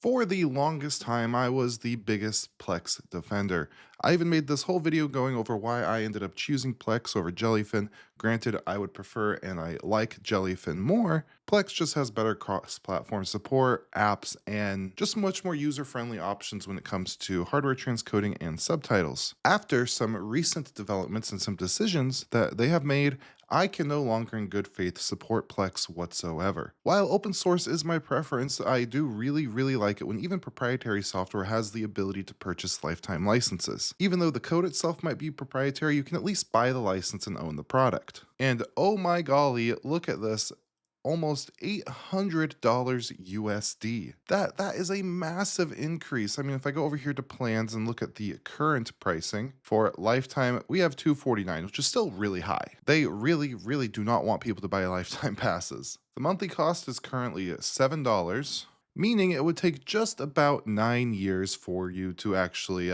For the longest time, I was the biggest Plex defender. I even made this whole video going over why I ended up choosing Plex over Jellyfin. Granted, I would prefer and I like Jellyfin more. Plex just has better cross-platform support, apps, and just much more user-friendly options when it comes to hardware transcoding and subtitles. After some recent developments and some decisions that they have made, I can no longer in good faith support Plex whatsoever. While open source is my preference, I do really like it when even proprietary software has the ability to purchase lifetime licenses. Even though the code itself might be proprietary, you can at least buy the license and own the product. And oh my golly, look at this, almost $800 USD. That is a massive increase. I mean, if I go over here to plans and look at the current pricing for lifetime, we have 249, which is still really high. They really do not want people to buy lifetime passes. The monthly cost is currently $7, meaning it would take just about 9 years for you to actually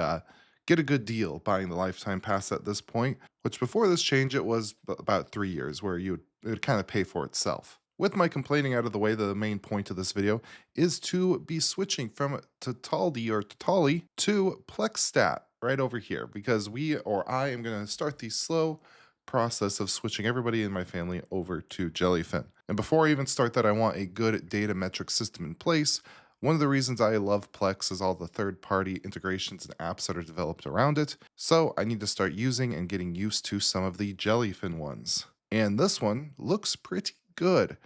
get a good deal buying the lifetime pass at this point, which before this change it was about 3 years where it would kind of pay for itself. With my complaining out of the way, the main point of this video is to be switching from Tatali to PlexStat right over here, because I am going to start the slow process of switching everybody in my family over to Jellyfin. And before I even start that, I want a good data metric system in place. One of the reasons I love Plex is all the third-party integrations and apps that are developed around it, so I need to start using and getting used to some of the Jellyfin ones. And this one looks pretty good.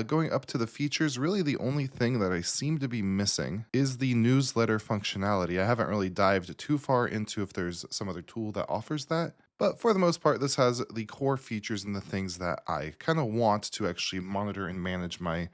Going up to the features, really the only thing that I seem to be missing is the newsletter functionality. I haven't really dived too far into if there's some other tool that offers that, but for the most part, this has the core features and the things that I kind of want to actually monitor and manage my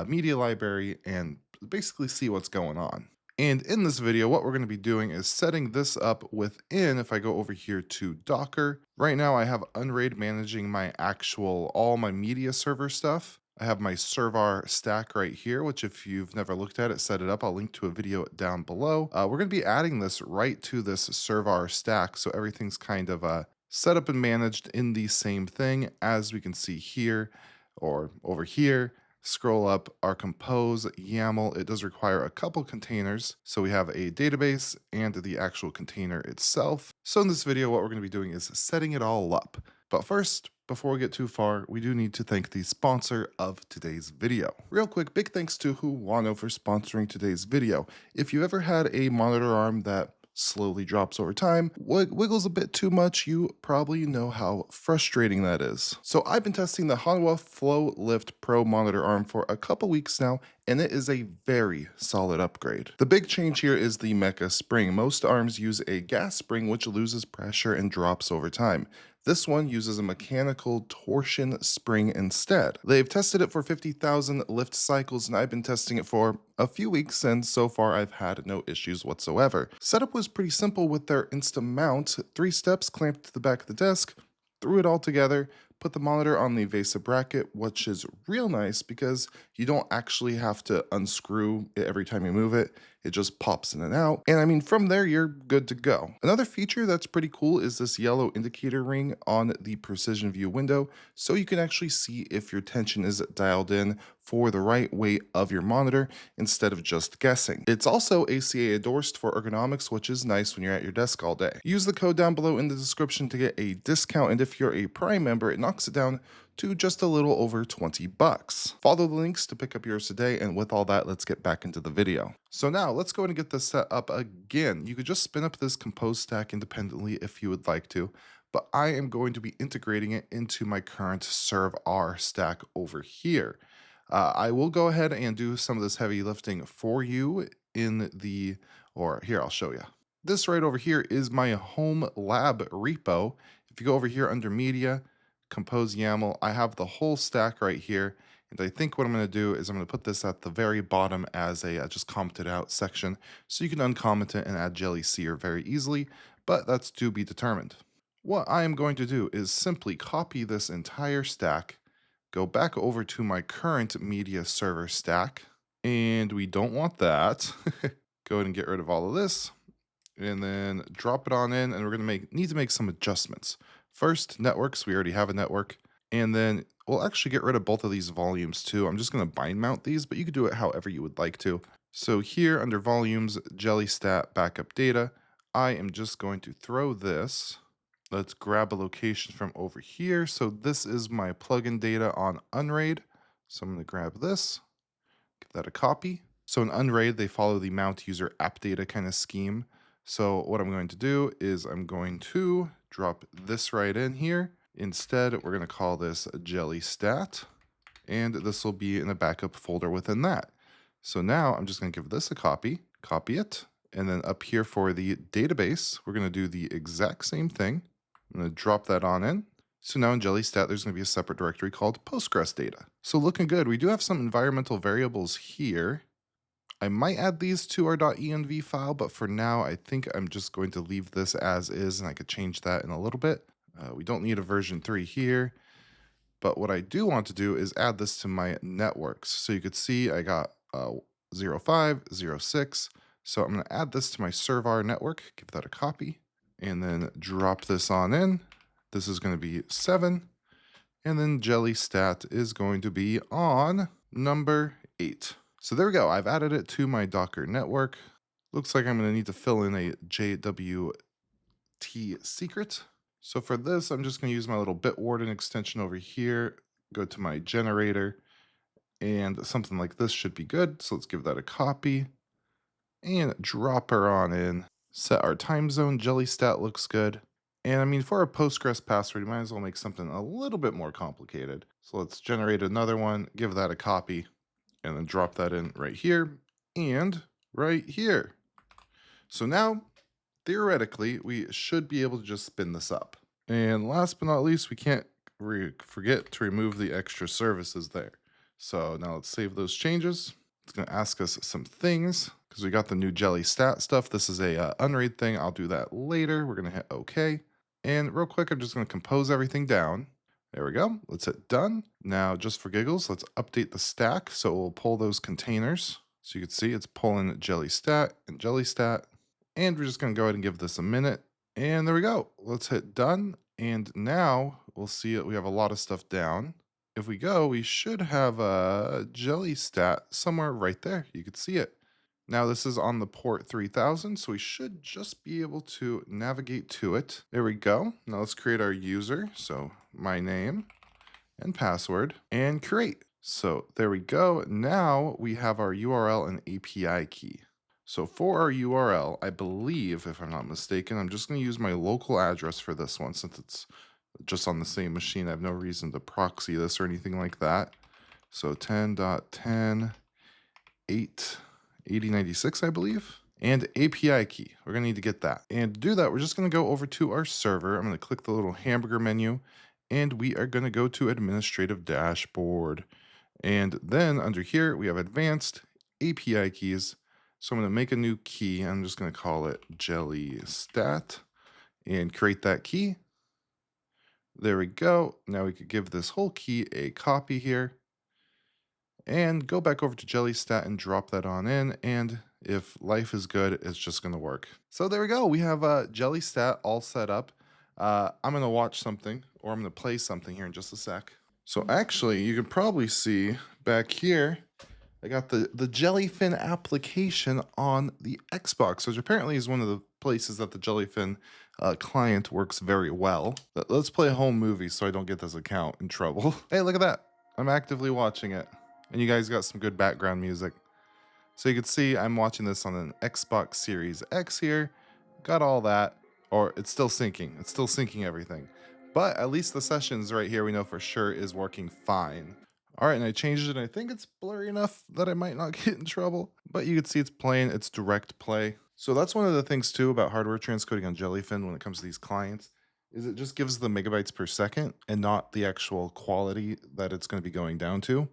media library and basically see what's going on. And in this video, what we're going to be doing is setting this up within, if I go over here to Docker, right now I have Unraid managing all my media server stuff. I have my server stack right here, which if you've never looked at it, set it up. I'll link to a video down below. We're going to be adding this right to this server stack, so everything's kind of set up and managed in the same thing, as we can see here or over here. Scroll up our compose YAML. It does require a couple containers. So we have a database and the actual container itself. So in this video, what we're going to be doing is setting it all up. But first, before we get too far, we do need to thank the sponsor of today's video. Real quick, big thanks to Hwano for sponsoring today's video. If you ever had a monitor arm that slowly drops over time, wiggles a bit too much, you probably know how frustrating that is. So I've been testing the Hwano Flowlift Pro monitor arm for a couple weeks now, and it is a very solid upgrade. The big change here is the mecha spring. Most arms use a gas spring which loses pressure and drops over time. This one uses a mechanical torsion spring instead. They've tested it for 50,000 lift cycles, and I've been testing it for a few weeks, and so far I've had no issues whatsoever. Setup was pretty simple with their Insta mount. 3 steps clamped to the back of the desk, threw it all together, put the monitor on the VESA bracket, which is real nice because you don't actually have to unscrew it every time you move it. It just pops in and out. And I mean, from there, you're good to go. Another feature that's pretty cool is this yellow indicator ring on the precision view window, so you can actually see if your tension is dialed in for the right weight of your monitor instead of just guessing. It's also ACA endorsed for ergonomics, which is nice when you're at your desk all day. Use the code down below in the description to get a discount, and if you're a Prime member, it knocks it down to just a little over 20 bucks. Follow the links to pick up yours today, and with all that, let's get back into the video. So now let's go ahead and get this set up again. You could just spin up this compose stack independently if you would like to, but I am going to be integrating it into my current serve R stack over here. I will go ahead and do some of this heavy lifting for you here, I'll show you. This right over here is my home lab repo. If you go over here under media, compose YAML, I have the whole stack right here. And I think what I'm going to do is I'm going to put this at the very bottom as a just commented out section, so you can uncomment it and add JellyStat very easily, but that's to be determined. What I am going to do is simply copy this entire stack, go back over to my current media server stack, and we don't want that. Go ahead and get rid of all of this, and then drop it on in, and we're going to need to make some adjustments. First, networks, we already have a network, and then we'll actually get rid of both of these volumes too. I'm just going to bind mount these, but you could do it however you would like to. So here under volumes, JellyStat backup data, I am just going to throw this. Let's grab a location from over here. So this is my plugin data on Unraid. So I'm going to grab this, give that a copy. So in Unraid, they follow the mount user app data kind of scheme. So what I'm going to do is I'm going to drop this right in here. Instead, we're going to call this JellyStat, and this will be in a backup folder within that. So now I'm just going to give this a copy it, and then up here for the database, we're going to do the exact same thing. I'm going to drop that on in. So now in JellyStat, there's going to be a separate directory called Postgres data. So looking good. We do have some environmental variables here. I might add these to our .env file, but for now, I think I'm just going to leave this as is, and I could change that in a little bit. We don't need a version 3 here. But what I do want to do is add this to my networks. So you could see I got 05, 06. So I'm going to add this to my server network, give that a copy, and then drop this on in. This is going to be 7. And then JellyStat is going to be on number 8. So there we go. I've added it to my Docker network. Looks like I'm going to need to fill in a JWT secret. So for this, I'm just going to use my little Bitwarden extension over here, go to my generator, and something like this should be good. So let's give that a copy and drop her on in. Set our time zone. JellyStat looks good. And I mean, for a Postgres password, you might as well make something a little bit more complicated. So let's generate another one, give that a copy, and then drop that in right here and right here. So now, theoretically, we should be able to just spin this up. And last but not least, we can't forget to remove the extra services there. So now let's save those changes. It's going to ask us some things because we got the new JellyStat stuff. This is a Unraid thing. I'll do that later. We're going to hit OK. And real quick, I'm just going to compose everything down. There we go. Let's hit done. Now, just for giggles, let's update the stack so it will pull those containers. So you can see it's pulling JellyStat and JellyStat. And we're just going to go ahead and give this a minute. And there we go. Let's hit done. And now we'll see it. We have a lot of stuff down. If we go, we should have a JellyStat somewhere right there. You can see it. Now this is on the port 3000, so we should just be able to navigate to it. There we go. Now let's create our user. So my name and password and create. So there we go. Now we have our URL and API key. So for our URL, I believe, if I'm not mistaken, I'm just going to use my local address for this one since it's just on the same machine. I have no reason to proxy this or anything like that. So 10.10.8.8096, I believe. And API key. We're going to need to get that. And to do that, we're just going to go over to our server. I'm going to click the little hamburger menu, and we are going to go to administrative dashboard. And then under here, we have advanced API keys. So I'm going to make a new key. I'm just going to call it JellyStat and create that key. There we go. Now we could give this whole key a copy here and go back over to JellyStat and drop that on in. And if life is good, it's just going to work. So there we go. We have JellyStat all set up. I'm going to watch something, or I'm going to play something here in just a sec. So actually, you can probably see back here, I got the Jellyfin application on the Xbox, which apparently is one of the places that the Jellyfin client works very well. Let's play a home movie so I don't get this account in trouble. Hey, look at that. I'm actively watching it. And you guys got some good background music. So you can see I'm watching this on an Xbox Series X here. Got all that. Or it's still syncing. It's still syncing everything. But at least the sessions right here we know for sure is working fine. All right, and I changed it. I think it's blurry enough that I might not get in trouble. But you can see it's playing. It's direct play. So that's one of the things too about hardware transcoding on Jellyfin when it comes to these clients, is it just gives the megabytes per second and not the actual quality that it's going to be going down to.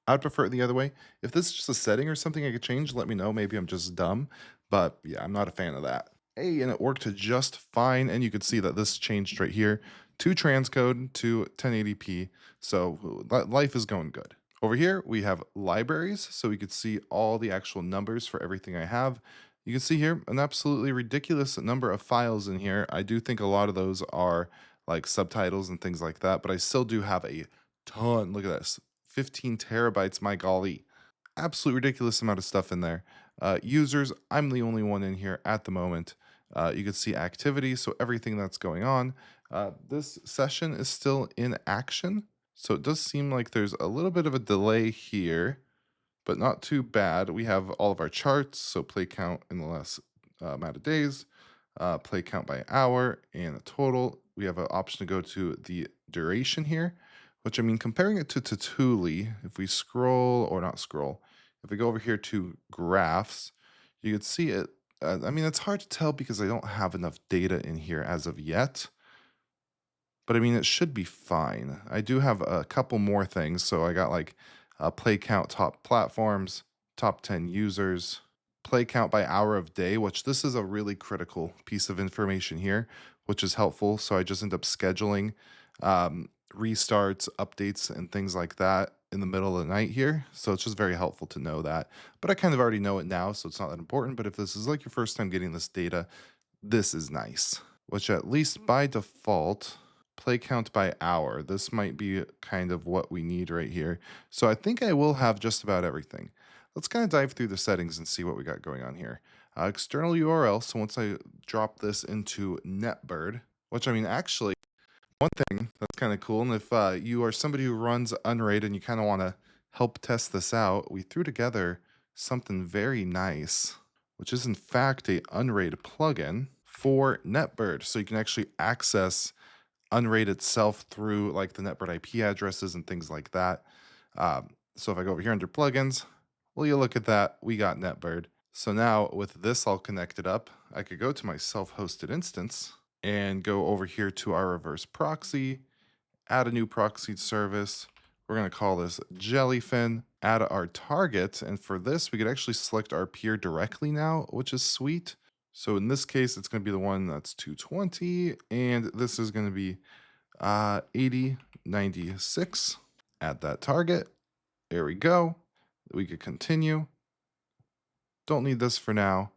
I'd prefer it the other way. If this is just a setting or something I could change, let me know. Maybe I'm just dumb. But yeah, I'm not a fan of that. Hey, and it worked just fine. And you could see that this changed right here to transcode to 1080p. So life is going good. Over here, we have libraries. So we could see all the actual numbers for everything I have. You can see here an absolutely ridiculous number of files in here. I do think a lot of those are like subtitles and things like that, but I still do have a ton. Look at this. 15 terabytes, my golly. Absolute ridiculous amount of stuff in there. Users, I'm the only one in here at the moment. You can see activity, so everything that's going on. This session is still in action, so it does seem like there's a little bit of a delay here, but not too bad. We have all of our charts, so play count in the last amount of days, play count by hour, and a total. We have an option to go to the duration here, which I mean, comparing it to Tatuli, if we scroll, or not scroll, if we go over here to graphs, you can see it. I mean, it's hard to tell because I don't have enough data in here as of yet. But I mean, it should be fine. I do have a couple more things. So I got like play count top platforms, top 10 users, play count by hour of day, which this is a really critical piece of information here, which is helpful. So I just end up scheduling restarts, updates, and things like that in the middle of the night here. So it's just very helpful to know that. But I kind of already know it now, so it's not that important. But if this is like your first time getting this data, this is nice, which at least by default, play count by hour. This might be kind of what we need right here. So I think I will have just about everything. Let's kind of dive through the settings and see what we got going on here. External URL. So once I drop this into NetBird, which I mean, actually, one thing that's kind of cool, and if you are somebody who runs Unraid and you kind of want to help test this out, we threw together something very nice, which is in fact a Unraid plugin for NetBird. So you can actually access Unraid itself through like the NetBird IP addresses and things like that. So if I go over here under plugins, well, you look at that, we got NetBird. So now with this all connected up, I could go to my self-hosted instance and go over here to our reverse proxy, add a new proxy service. We're going to call this Jellyfin, add our target. And for this, we could actually select our peer directly now, which is sweet. So in this case, it's going to be the one that's 220, and this is going to be 8096. Add that target. There we go. We could continue. Don't need this for now.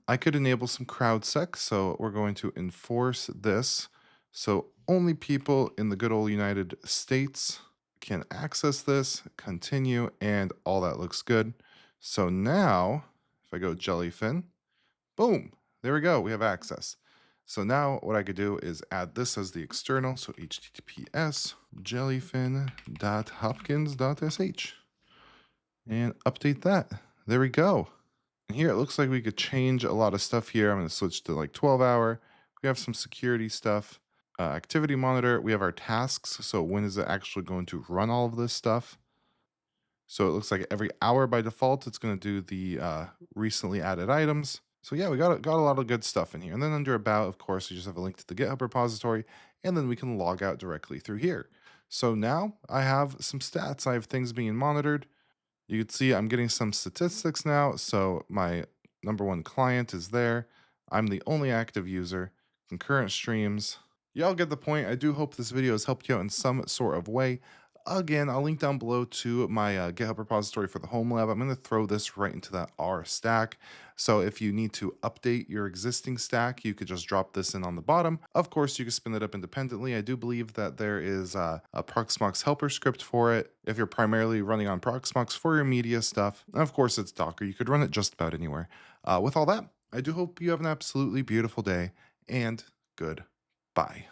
I could enable some crowdsec, so we're going to enforce this. So only people in the good old United States can access this, continue, and all that looks good. So now, if I go Jellyfin, boom, there we go, we have access. So now what I could do is add this as the external, so https jellyfin.hopkins.sh, and update that. There we go. And here it looks like we could change a lot of stuff here. I'm going to switch to like 12-hour. We have some security stuff. Activity monitor. We have our tasks. So when is it actually going to run all of this stuff? So it looks like every hour by default, it's going to do the recently added items. So yeah, we got a lot of good stuff in here. And then under About, of course, we just have a link to the GitHub repository, and then we can log out directly through here. So now I have some stats. I have things being monitored. You can see I'm getting some statistics now. So my #1 client is there. I'm the only active user. Concurrent streams. Y'all get the point. I do hope this video has helped you out in some sort of way. Again, I'll link down below to my GitHub repository for the home lab. I'm going to throw this right into that R stack. So if you need to update your existing stack, you could just drop this in on the bottom. Of course, you can spin it up independently. I do believe that there is a Proxmox helper script for it if you're primarily running on Proxmox for your media stuff. And of course, it's Docker. You could run it just about anywhere. With all that, I do hope you have an absolutely beautiful day, and goodbye.